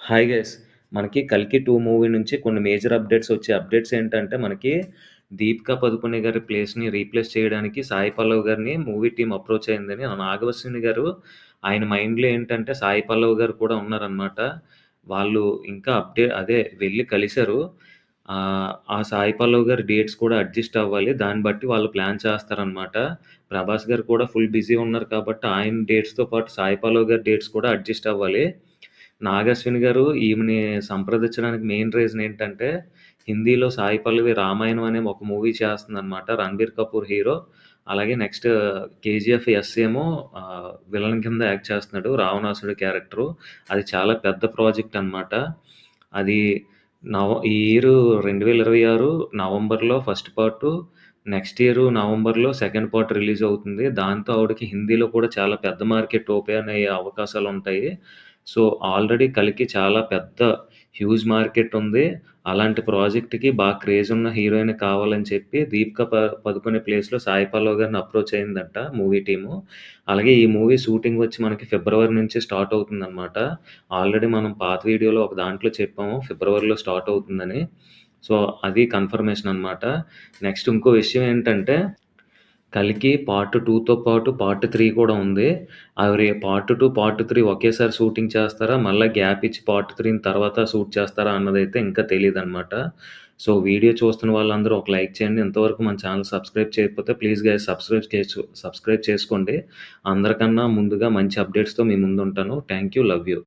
Hi guys. మనకి 'కల్కి 2' movie నుంచి కొన్ని మేజర్ అప్డేట్స్ వచ్చాయి. అప్డేట్స్ ఏంటంటే మనకి 'దీపికా పదుకొనె' గారి ప్లేస్‌ని రీప్లేస్ చేయడానికి 'సాయి పల్లవ్' గారిని మూవీ టీమ్ అప్రోచ్ అయిందని 'నాగవశ్విని' గారు ఆయన మైండ్‌లో ఏంటంటే 'సాయి పల్లవ్' గారు కూడా ఉన్నారనమాట. వాళ్ళు ఇంకా అదే వెళ్లి కలిసారు. ఆ 'సాయి పల్లవ్' గారి డేట్స్ కూడా అడ్జస్ట్ అవ్వాలి. దాన్ని బట్టి వాళ్ళు ప్లాన్ చేస్తారనమాట. 'ప్రభాస్' గారు కూడా ఫుల్ బిజీ ఉన్నారు కాబట్టి ఆయన డేట్స్‌తో పాటు 'సాయి పల్లవ్' గారి డేట్స్ కూడా అడ్జస్ట్ అవ్వాలి. నాగశ్విని గారు ఈమెని సంప్రదించడానికి మెయిన్ రీజన్ ఏంటంటే, హిందీలో సాయి పల్లవి 'రామాయణం' అనే ఒక మూవీ చేస్తుందనమాట. 'రణబీర్ కపూర్' హీరో. అలాగే నెక్స్ట్ 'కేజీఎఫ్' ఎస్ ఏమో విలన్ కింద యాక్ట్ చేస్తున్నాడు. రావణాసుడి క్యారెక్టరు. అది చాలా పెద్ద ప్రాజెక్ట్ అనమాట. అది ఈ ఇయర్ 2026 నవంబర్‌లో ఫస్ట్ పార్టు, నెక్స్ట్ ఇయర్ నవంబర్‌లో సెకండ్ పార్ట్ రిలీజ్ అవుతుంది. దాంతో ఆవిడకి హిందీలో కూడా చాలా పెద్ద మార్కెట్ ఓపెన్ అయ్యే అవకాశాలుంటాయి. సో, ఆల్రెడీ 'కల్కి' చాలా పెద్ద హ్యూజ్ మార్కెట్ ఉంది. అలాంటి ప్రాజెక్ట్‌కి బాగా క్రేజ్ ఉన్న హీరోయిన్ కావాలని చెప్పి 'దీపిక పదుకొనె' ప్లేస్‌లో 'సాయి పల్లవ్' గారిని అప్రోచ్ అయిందంట మూవీ టీము. అలాగే ఈ మూవీ షూటింగ్ వచ్చి మనకి ఫిబ్రవరి నుంచి స్టార్ట్ అవుతుందనమాట. ఆల్రెడీ మనం పాత వీడియోలో ఒక దాంట్లో చెప్పాము ఫిబ్రవరిలో స్టార్ట్ అవుతుందని. సో, అది కన్ఫర్మేషన్ అనమాట. నెక్స్ట్ ఇంకో విషయం ఏంటంటే 'కల్కి' పార్ట్ 2తో పాటు పార్ట్ 3 కూడా ఉంది. అవి పార్ట్ 2, పార్ట్ 3 ఒకేసారి షూటింగ్ చేస్తారా? మళ్ళా గ్యాప్ ఇచ్చి పార్ట్ 3ని తర్వాత షూట్ చేస్తారా? అన్నదైతే ఇంకా తెలీదనమాట. సో, వీడియో చూస్తున్న వాళ్ళందరూ ఒక లైక్ చేయండి. ఇంతవరకు మన ఛానల్ సబ్స్క్రైబ్ చేయకపోతే ప్లీజ్ గైస్ సబ్స్క్రైబ్ చేసుకోండి. అందరికన్నా ముందుగా మంచి అప్డేట్స్‌తో మీ ముందుంటాను. Thank you. Love you.